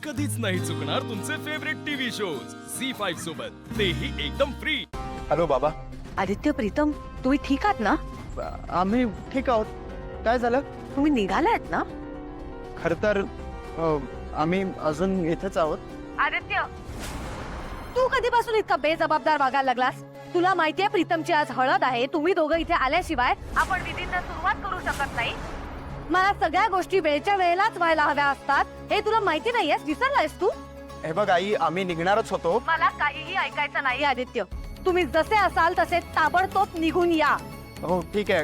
कधीच नाही चुकणार तुमचे फेवरेट टीव्ही शोज झी5 सोबत, तेही एकदम फ्री। हॅलो बाबा. आदित्य, प्रीतम, तुम्ही ठीक आहात ना? आम्ही ठीक आहोत. काय झालं? तुम्ही निघालात ना? खर तर आम्ही अजून इथेच आहोत. आदित्य, तू कधीपासून इतका बेजबाबदार वागायला लागलास? तुला माहितीये प्रीतमची आज हळद आहे. तुम्ही दोघं इथे आल्याशिवाय आपण विधींना सुरुवात करू शकत नाही. मला सगळ्या गोष्टी वेळच्या वेळेलाच व्हायला हव्या असतात, हे तुला माहिती नाहीयेस? विसरलायस तू? हे बघ आई, आम्ही निघणारच होतो. मला काहीही ऐकायचं नाही आदित्य. तुम्ही जसे असाल तसे ताबडतोब निघून या. हो ठीक आहे.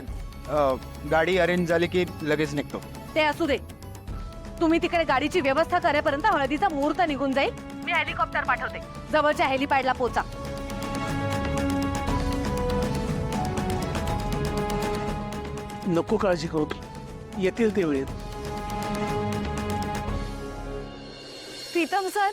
गाडी अरेंज झाली की लगेच निघतो. ते असू दे. तुम्ही तिकडे गाडीची व्यवस्था करेपर्यंत हळदीचा मुहूर्त निघून जाईल. मी हेलिकॉप्टर पाठवते. जवळच्या हेलिपॅडला पोहोचा. नको काळजी करू, येतील ते वेळेत. प्रीतम सर,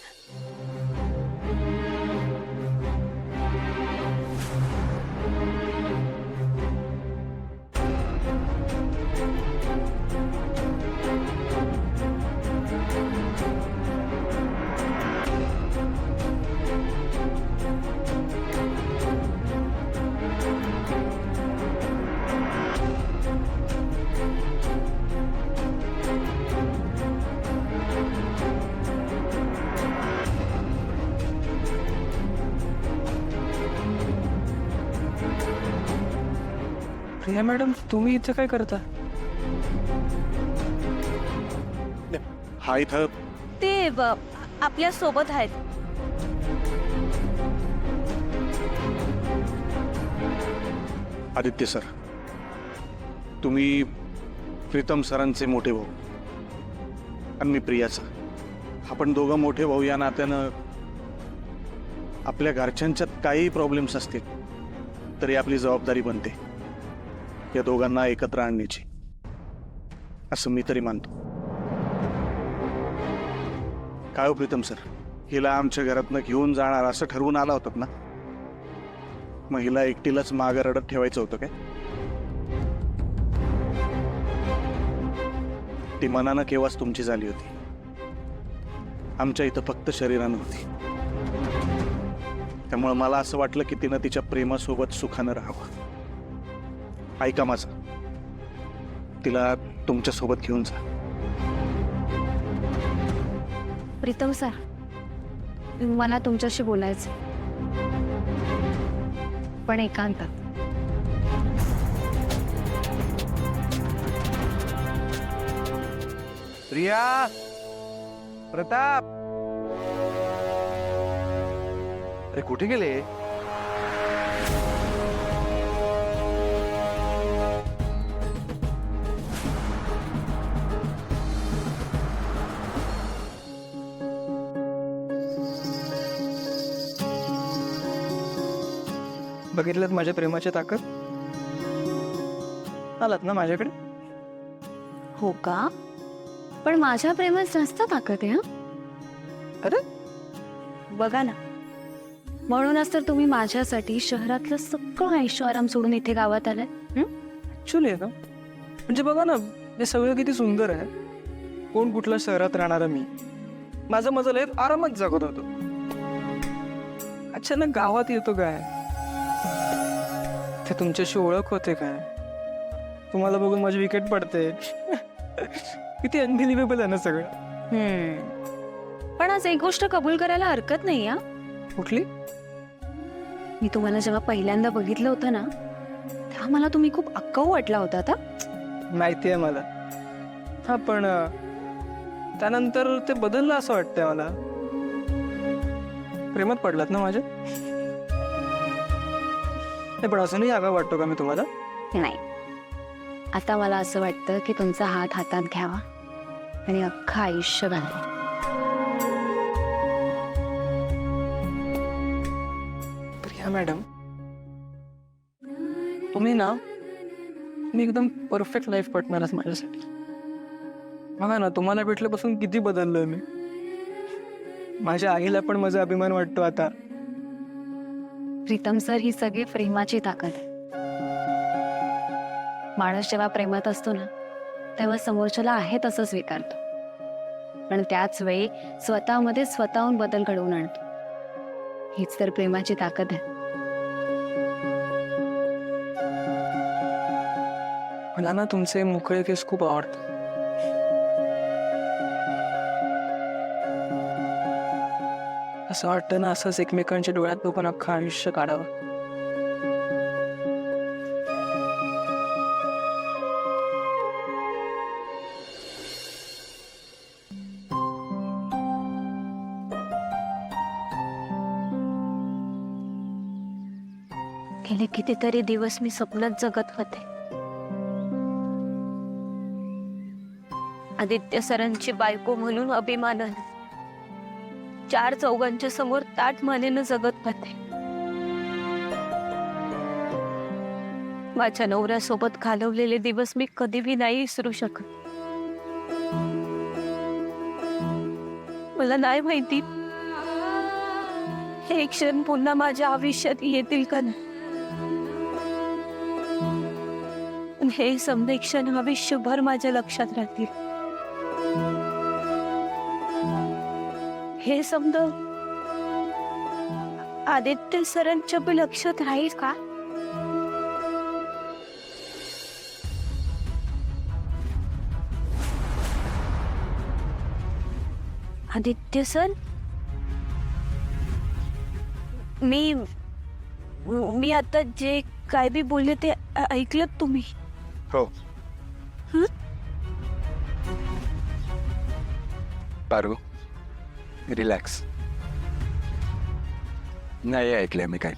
प्रिया मॅडम, तुम्ही इथे काय करता? हा इथं ते आपल्या सोबत आहेत. आदित्य सर, तुम्ही प्रीतम सरांचे मोठे भाऊ आणि मी प्रियाचा. आपण दोघं मोठे भाऊ या नात्यानं आपल्या घरच्यांच्यात काही प्रॉब्लेम्स असतील तरी आपली जबाबदारी बनते या दोघांना एकत्र आणण्याची, असं मी तरी मानतो. काय हो प्रीतम सर, हिला आमच्या घरातनं घेऊन जाणार असं ठरवून आला होतात ना? मग हिला एकटीलाच मागं रडत ठेवायचं होतं काय? ती मनानं केव्हाच तुमची झाली होती. आमच्या इथं फक्त शरीरानं होती. त्यामुळे मला असं वाटलं की तिनं तिच्या प्रेमासोबत सुखानं राहावं. ऐका माझं, तिला तुमच्या सोबत घेऊन जा. प्रीतम सर, मला तुमच्याशी बोलायचं, पण एकांतात. प्रिया, प्रताप, अरे कुठे गेले? बघितलं माझ्या प्रेमाची ताकद? आलात ना माझ्याकडे? हो का? पण माझ्या प्रेमात जास्त ताकद आहे. हं? अरे बघा ना, म्हणूनच तर तुम्ही माझ्यासाठी शहरातलं सगळं ऐशो आराम सोडून इथे गावात आलाय. ऍक्च्युली आहे का? म्हणजे बघा ना, हे सगळं किती सुंदर आहे. कोण कुठल्या शहरात राहणारा मी, माझं मजा लय आरामात जगत होतो. अचानक गावात येतो काय, ते तुमच्याशी ओळख होते काय, तुम्हाला बघून माझी विकेट पडते. किती अनबिलिव्हेबल आहे ना सगळं. पण आज एक गोष्ट कबूल करायला हरकत नाही. हा, कुठली? मी तुम्हाला जेव्हा पहिल्यांदा बघितलं होतं ना, तेव्हा मला तुम्ही खूप अक्काऊ वाटला होता. आता माहिती आहे मला. हा, पण त्यानंतर ते बदललं असं वाटतंय मला. प्रेमात पडलात ना माझ्या? पण अजूनही आगाऊ वाटतो का मी तुम्हाला? नाही, आता मला असं वाटतं की तुमचा हात हातात घ्यावा आणि अख्खं आयुष्य घाला. प्रिया मॅडम, तुम्ही ना, मी एकदम परफेक्ट लाईफ पार्टनर आहे माझ्यासाठी. बघा ना, तुम्हाला भेटल्यापासून किती बदललोय मी. माझ्या आईला पण माझा अभिमान वाटतो आता. प्रीतम सर, ही सगळी प्रेमाची ताकद आहे. माणूस जेव्हा प्रेमात असतो ना, तेव्हा समोरच्याला आहे तसं स्वीकारतो. पण त्याच वेळी स्वतःमध्ये स्वतःहून बदल घडवून आणतो. हीच तर प्रेमाची ताकद आहे. मला ना तुमचे मोकळे केस खूप आवडतात. असं वाटतं ना, असंच एकमेकांच्या डोळ्यात बघून अख्खं आयुष्य काढावं. गेले कितीतरी दिवस मी स्वप्नात जगत होते. आदित्य सरांची बायको म्हणून अभिमानाने 4 चौघांच्या समोर ताठ मानेनं जगत होते. माझ्या नवऱ्यासोबत घालवलेले दिवस मी कधीही नाही विसरू शकत. मला नाही माहिती हे क्षण पुन्हा माझ्या आयुष्यात येतील का नाही. हे समजे क्षण आयुष्यभर माझ्या लक्षात राहतील. हे समज आदित्य सरांच्या बी लक्षात राहील का. आदित्य सर, मी आता जे काय बी बोलले ते ऐकलं तुम्ही. हो. पारू, रिलॅक्स. नाही ऐकलंय मी काय.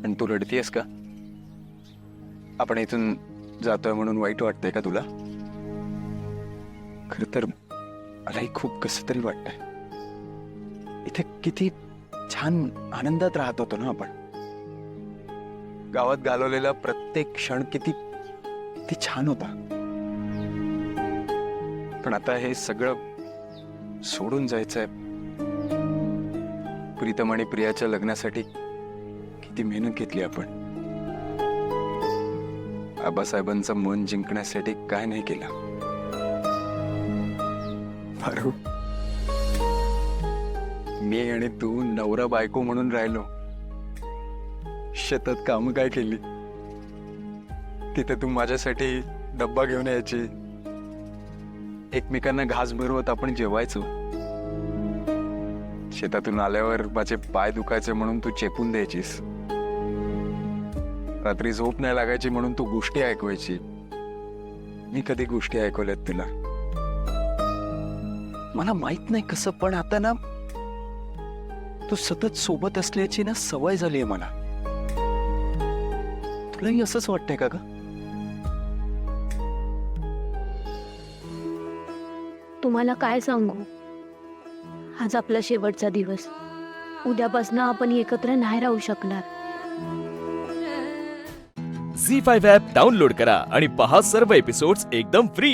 आणि तू रडतीयस का? आपण इथून जातोय म्हणून वाईट वाटतंय का तुला? खरं तर मलाही खूप कसं तरी वाटतंय. इथे किती छान आनंदात राहत होतो ना आपण. गावात घालवलेला प्रत्येक क्षण किती किती छान होता. पण आता हे सगळं सोडून जायचंय. प्रीतम आणि प्रियाच्या लग्नासाठी किती मेहनत घेतली आपण. आबासाहेबांचं मन जिंकण्यासाठी काय नाही केलं. पारू, मी आणि तू नवरा बायको म्हणून राहिलो. शेतात काम काय केली. तिथे तू माझ्यासाठी डब्बा घेऊन यायची. एकमेकांना घास भरवत आपण जेवायचो. शेतातून आल्यावर माझे पाय दुखायचे म्हणून तू चेपून द्यायचीस. रात्री झोप नाही लागायची म्हणून तू गोष्टी ऐकवायची. मी कधी गोष्टी ऐकवल्यात तुला? मला माहित नाही कसं, पण आता ना तू सतत सोबत असल्याची ना सवय झालीये मला. तुलाही असंच वाटतंय का ग? तुम्हाला काय सांगू, आज आपला शेवटचा दिवस. उद्यापासून आपण एकत्र नाही राहू शकणार. झी 5 ॲप डाउनलोड करा आणि पहा सर्व एपिसोड्स एकदम फ्री.